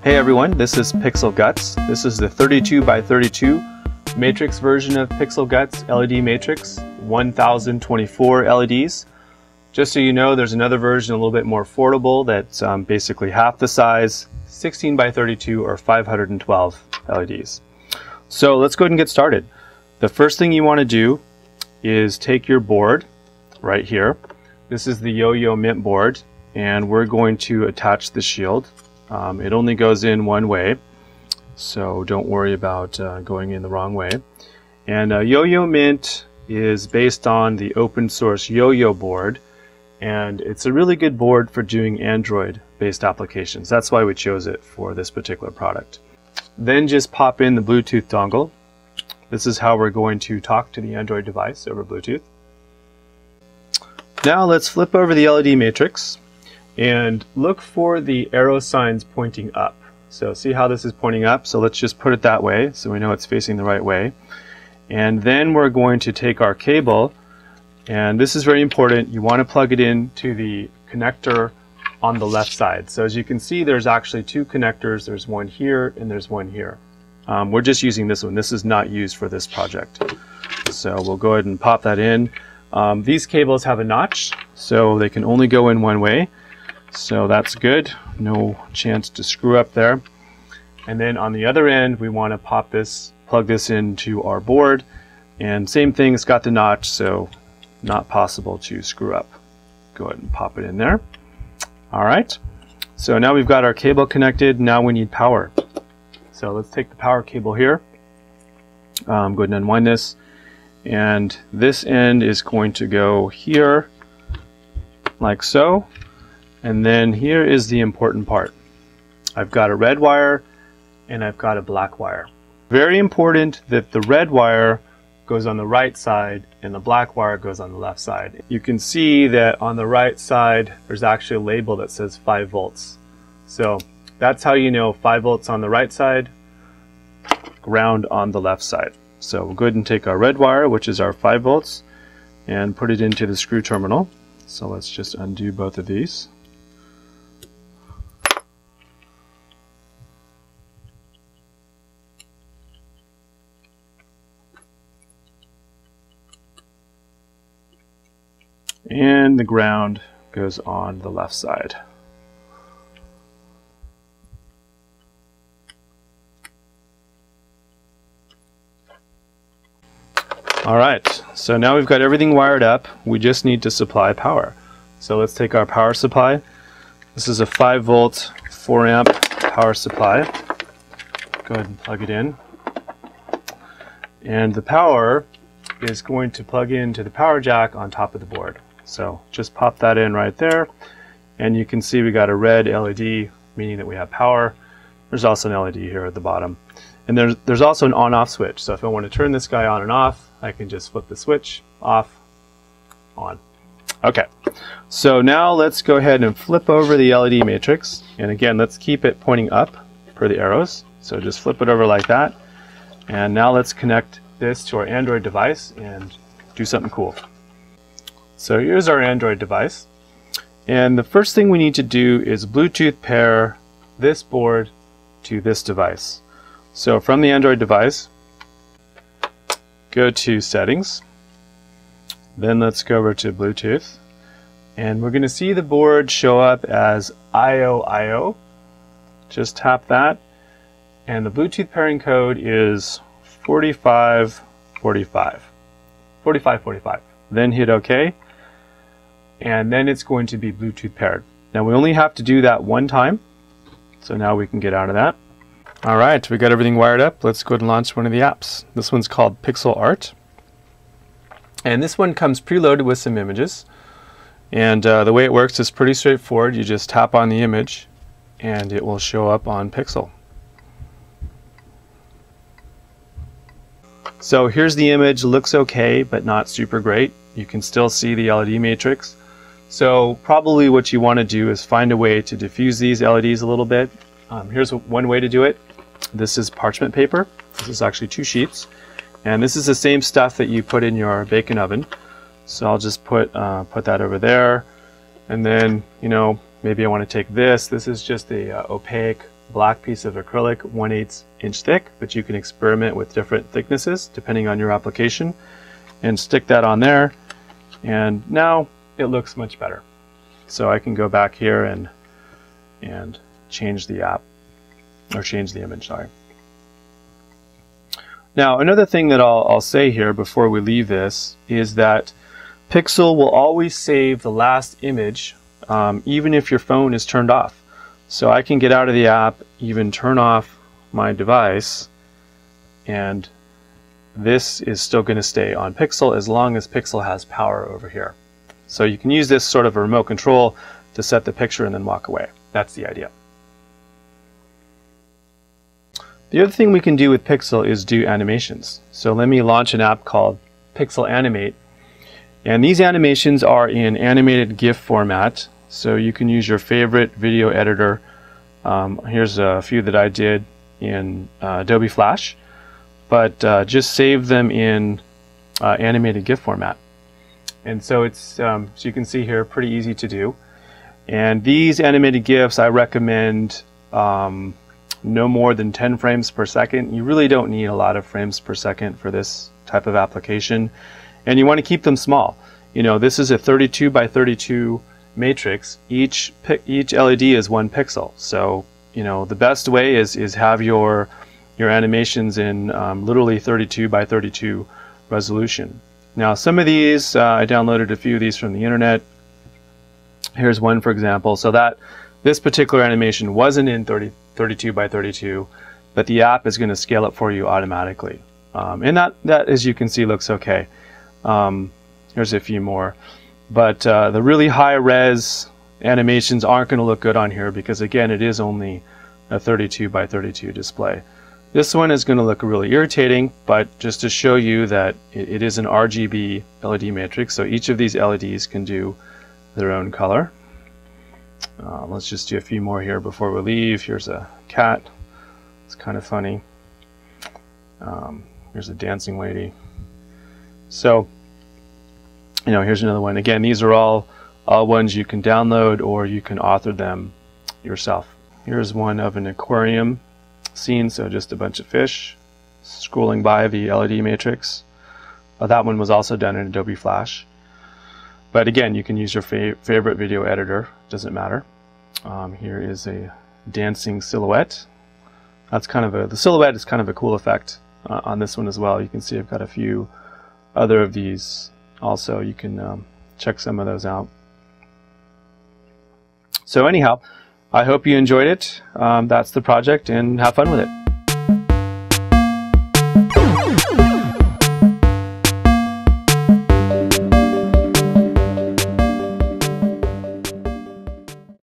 Hey everyone, this is Pixel Guts. This is the 32 by 32 matrix version of Pixel Guts LED matrix, 1024 LEDs. Just so you know, there's another version a little bit more affordable that's basically half the size, 16 by 32 or 512 LEDs. So let's go ahead and get started. The first thing you want to do is take your board right here. This is the Yo-Yo Mint board, and we're going to attach the shield. It only goes in one way, so don't worry about going in the wrong way. And Yo-Yo Mint is based on the open source Yo-Yo board, and it's a really good board for doing Android-based applications. That's why we chose it for this particular product. Then just pop in the Bluetooth dongle. This is how we're going to talk to the Android device over Bluetooth. Now let's flip over the LED matrix and look for the arrow signs pointing up. So see how this is pointing up? So let's just put it that way so we know it's facing the right way. And then we're going to take our cable, and this is very important. You want to plug it into the connector on the left side. So as you can see, there's actually two connectors. There's one here and there's one here. We're just using this one. This is not used for this project. So we'll go ahead and pop that in. These cables have a notch, so they can only go in one way. So that's good, no chance to screw up there. And then on the other end, we want to plug this into our board, and same thing, it's got the notch, so not possible to screw up. Go ahead and pop it in there. All right, so now we've got our cable connected. Now we need power. So let's take the power cable here. Go ahead and unwind this, and this end is going to go here, like so. And then here is the important part. I've got a red wire and I've got a black wire. Very important that the red wire goes on the right side and the black wire goes on the left side. You can see that on the right side there's actually a label that says 5 volts. So that's how you know 5 volts on the right side, ground on the left side. So we'll go ahead and take our red wire, which is our 5 volts, and put it into the screw terminal. So let's just undo both of these. And the ground goes on the left side. All right, so now we've got everything wired up. We just need to supply power. So let's take our power supply. This is a 5 volt, 4 amp power supply. Go ahead and plug it in. And the power is going to plug into the power jack on top of the board. So just pop that in right there, and you can see we got a red LED, meaning that we have power. There's also an LED here at the bottom, and there's also an on-off switch. So if I want to turn this guy on and off, I can just flip the switch off, on. Okay, so now let's go ahead and flip over the LED matrix, and again, let's keep it pointing up per the arrows. So just flip it over like that, and now let's connect this to our Android device and do something cool. So here's our Android device, and the first thing we need to do is Bluetooth pair this board to this device. So from the Android device, go to settings, then let's go over to Bluetooth, and we're going to see the board show up as IO. Just tap that, and the Bluetooth pairing code is 4545. Then hit OK, and then it's going to be Bluetooth paired. Now we only have to do that one time, so now we can get out of that. All right, we got everything wired up. Let's go ahead and launch one of the apps. This one's called Pixel Art, and this one comes preloaded with some images. And the way it works is pretty straightforward. You just tap on the image, and it will show up on Pixel. So here's the image. Looks okay, but not super great. You can still see the LED matrix. So probably what you want to do is find a way to diffuse these LEDs a little bit. Here's one way to do it. This is parchment paper. This is actually 2 sheets. And this is the same stuff that you put in your bacon oven. So I'll just put that over there. And then, maybe I want to take this. This is just a opaque black piece of acrylic 1/8 inch thick, but you can experiment with different thicknesses depending on your application, and stick that on there, and now it looks much better. So I can go back here and change the app, or change the image, sorry. Now another thing that I'll say here before we leave this is that Pixel will always save the last image even if your phone is turned off. So I can get out of the app, even turn off my device, and this is still going to stay on Pixel as long as Pixel has power over here. So you can use this sort of a remote control to set the picture and then walk away. That's the idea. The other thing we can do with Pixel is do animations. So let me launch an app called Pixel Animate. And these animations are in animated GIF format. So you can use your favorite video editor. Here's a few that I did in Adobe Flash. But just save them in animated GIF format. And so it's, so you can see here, pretty easy to do. And these animated GIFs I recommend no more than 10 frames per second. You really don't need a lot of frames per second for this type of application. And you want to keep them small. You know, this is a 32 by 32 matrix. Each LED is 1 pixel. So, you know, the best way is have your animations in literally 32 by 32 resolution. Now some of these, I downloaded a few of these from the internet. Here's one, for example. So this particular animation wasn't in 32 by 32, but the app is going to scale it for you automatically. And that, as you can see, looks okay. Here's a few more. But the really high res animations aren't going to look good on here because, again, it is only a 32 by 32 display. This one is going to look really irritating, but just to show you that it is an RGB LED matrix, so each of these LEDs can do their own color. Let's just do a few more here before we leave. Here's a cat. It's kind of funny. Here's a dancing lady. So, you know, here's another one. Again, these are all ones you can download or you can author them yourself. Here's one of an aquarium scene, so just a bunch of fish scrolling by the LED matrix. That one was also done in Adobe Flash. But again, you can use your favorite video editor, doesn't matter. Here is a dancing silhouette. That's kind of the silhouette is kind of a cool effect on this one as well. You can see I've got a few other of these also. You can check some of those out. So anyhow, I hope you enjoyed it. That's the project, and have fun with it.